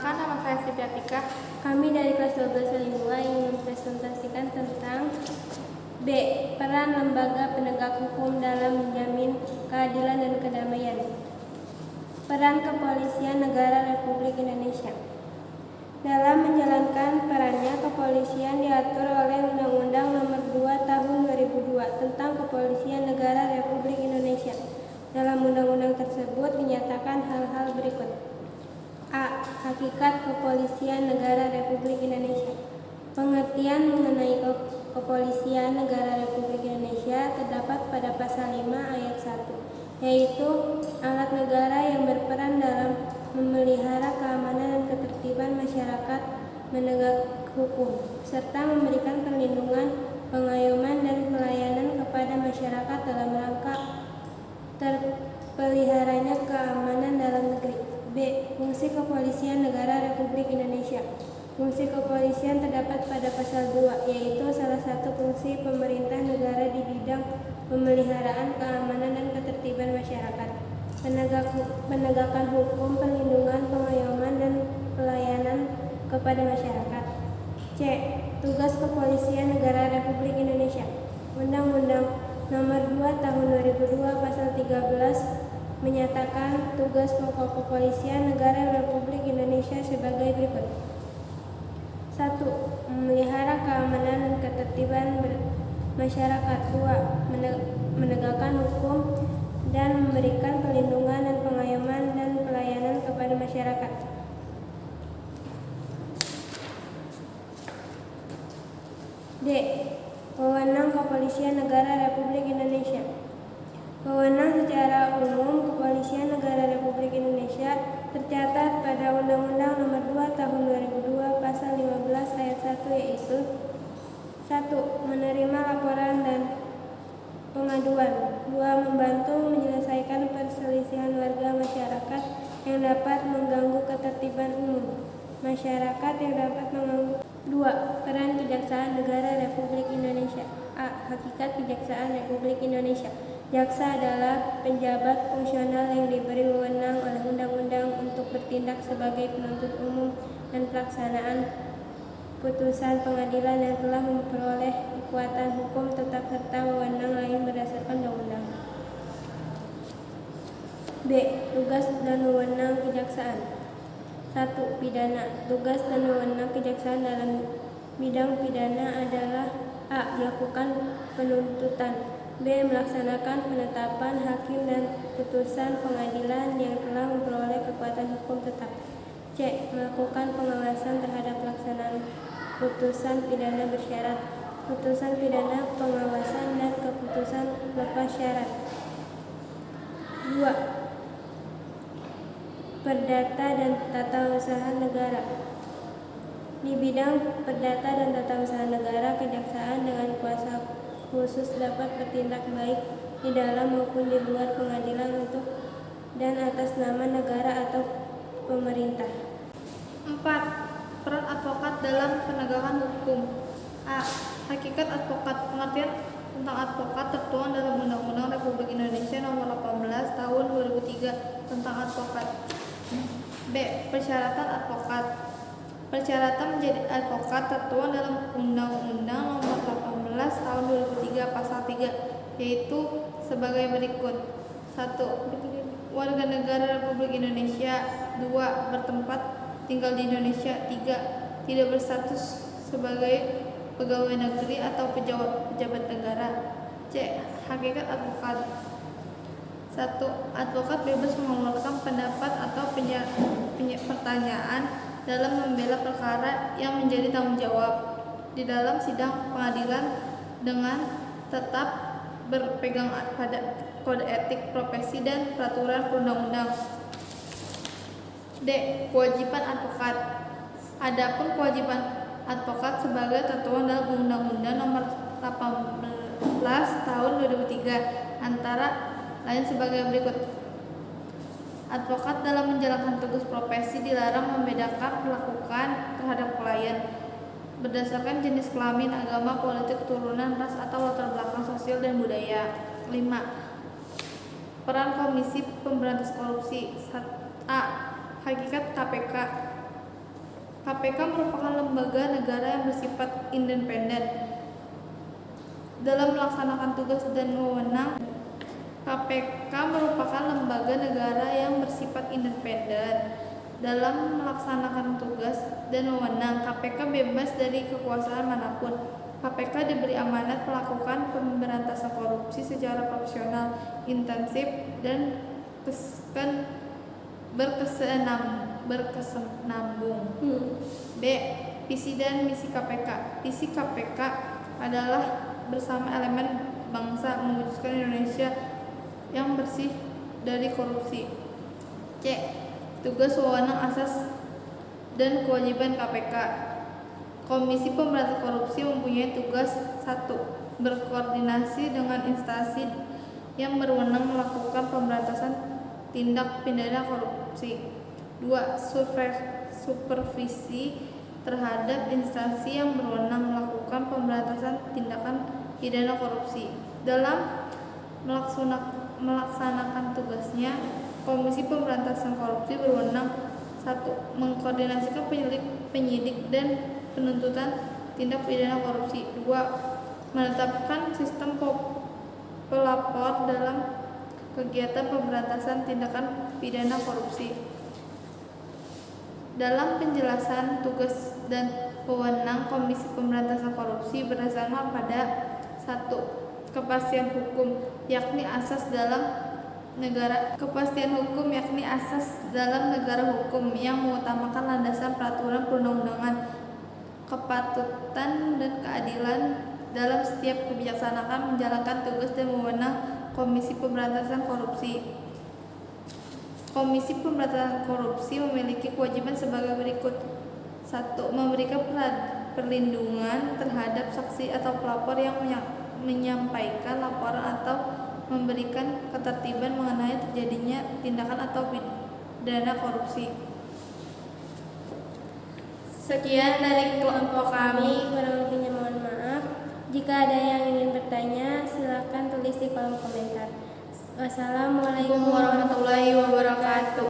Perkenalkan, nama saya Siti Atika. Kami dari kelas 12 L2 ingin mempresentasikan tentang B. Peran lembaga penegak hukum dalam menjamin keadilan dan kedamaian. Peran Kepolisian Negara Republik Indonesia. Dalam menjalankan perannya, kepolisian diatur oleh Undang-Undang Nomor 2 Tahun 2002 tentang Kepolisian Negara Republik Indonesia. Dalam undang-undang tersebut dinyatakan hal-hal berikut. A. Hakikat Kepolisian Negara Republik Indonesia. Pengertian mengenai Kepolisian Negara Republik Indonesia terdapat pada pasal 5 ayat 1, yaitu alat negara yang berperan dalam memelihara keamanan dan ketertiban masyarakat, menegak hukum, serta memberikan perlindungan, pengayoman, dan pelayanan kepada masyarakat dalam rangka terpeliharanya keamanan dalam negeri. B. Fungsi Kepolisian Negara Republik Indonesia. Fungsi kepolisian terdapat pada pasal 2, yaitu salah satu fungsi pemerintah negara di bidang pemeliharaan keamanan dan ketertiban masyarakat, penegakan hukum, perlindungan, pengayoman, dan pelayanan kepada masyarakat. C. Tugas Kepolisian Negara Republik Indonesia. Undang-Undang Nomor 2 Tahun 2002 Pasal 13 menyatakan tugas pokok Kepolisian Negara Republik Indonesia sebagai berikut. 1. Memelihara keamanan dan ketertiban masyarakat. 2. Menegakkan hukum dan memberikan perlindungan dan pengayoman dan pelayanan kepada masyarakat. D. Wewenang Kepolisian Negara Republik Indonesia. Wewenang secara umum Kepolisian Negara Republik Indonesia tercatat pada Undang-Undang Nomor 2 Tahun 2002 Pasal 15 ayat 1, yaitu 1. Menerima laporan dan pengaduan. 2. Membantu menyelesaikan perselisihan warga masyarakat yang dapat mengganggu ketertiban umum masyarakat yang dapat mengganggu. 2. Peran Kejaksaan Negara Republik Indonesia. A. Hakikat Kejaksaan Republik Indonesia. Jaksa adalah penjabat fungsional yang diberi wewenang oleh undang-undang untuk bertindak sebagai penuntut umum dan pelaksanaan putusan pengadilan yang telah memperoleh kekuatan hukum tetap serta wewenang lain berdasarkan undang-undang. B. Tugas dan wewenang kejaksaan. 1. Pidana. Tugas dan wewenang kejaksaan dalam bidang pidana adalah A. Melakukan penuntutan. B. Melaksanakan penetapan hakim dan putusan pengadilan yang telah memperoleh kekuatan hukum tetap. C. Melakukan pengawasan terhadap pelaksanaan putusan pidana bersyarat, putusan pidana pengawasan, dan keputusan lepas syarat. 2. Perdata dan Tata Usaha Negara. Di bidang perdata dan tata usaha negara, kejaksaan dengan kuasa khusus dapat bertindak baik di dalam maupun di luar pengadilan untuk dan atas nama negara atau pemerintah. 4. Peran advokat dalam penegakan hukum. A. Hakikat advokat. Pengertian tentang advokat tertuang dalam Undang-Undang Republik Indonesia Nomor 18 Tahun 2003 tentang advokat. B. Persyaratan advokat. Persyaratan menjadi advokat tertuang dalam Undang-Undang Nomor 18 Tahun 2003 Pasal 3, yaitu sebagai berikut. 1. Warga negara Republik Indonesia. 2. Bertempat tinggal di Indonesia. 3. Tidak berstatus sebagai pegawai negeri atau pejabat negara. C. Hakikat advokat. 1. Advokat bebas mengeluarkan pendapat atau pertanyaan dalam membela perkara yang menjadi tanggung jawab di dalam sidang pengadilan dengan tetap berpegang pada kode etik profesi dan peraturan perundang-undang. D. Kewajiban advokat. Adapun kewajiban advokat sebagai tertuang dalam Undang-Undang Nomor 18 Tahun 2003 antara lain sebagai berikut. Advokat dalam menjalankan tugas profesi dilarang membedakan perlakuan terhadap klien berdasarkan jenis kelamin, agama, politik, keturunan, ras, atau latar belakang sosial dan budaya. 5. Peran Komisi Pemberantasan Korupsi. A. Hakikat KPK. KPK merupakan lembaga negara yang bersifat independen dalam melaksanakan tugas dan wewenang. KPK merupakan lembaga negara yang bersifat independen dalam melaksanakan tugas dan wewenang. KPK bebas dari kekuasaan manapun. KPK diberi amanat melakukan pemberantasan korupsi secara profesional, intensif, dan berkesinambung. B. Visi dan misi KPK. Visi KPK adalah bersama elemen bangsa mewujudkan Indonesia yang bersih dari korupsi. C. Tugas, wewenang, asas, dan kewajiban KPK. Komisi Pemberantasan Korupsi mempunyai tugas 1. Berkoordinasi dengan instansi yang berwenang melakukan pemberantasan tindak pidana korupsi. 2. Supervisi terhadap instansi yang berwenang melakukan pemberantasan tindakan pidana korupsi. Dalam melaksanakan tugasnya, Komisi Pemberantasan Korupsi berwenang 1. Mengkoordinasikan penyidik dan penuntutan tindak pidana korupsi. 2. Menetapkan sistem pelapor dalam kegiatan pemberantasan tindakan pidana korupsi. Dalam penjelasan tugas dan wewenang Komisi Pemberantasan Korupsi berdasarkan pada 1. Kepastian hukum, yakni asas dalam negara. Kepastian hukum yakni asas dalam negara hukum yang mengutamakan landasan peraturan perundang-undangan, kepatutan dan keadilan dalam setiap kebijaksanaan menjalankan tugas dan wewenang Komisi Pemberantasan Korupsi. Komisi Pemberantasan Korupsi memiliki kewajiban sebagai berikut. 1. Memberikan perlindungan terhadap saksi atau pelapor yang menyampaikan laporan atau memberikan ketertiban mengenai terjadinya tindakan atau pidana korupsi. Sekian dari kelompok kami. Kurang lebihnya mohon maaf. Jika ada yang ingin bertanya, silakan tulis di kolom komentar. Wassalamualaikum Warahmatullahi wabarakatuh.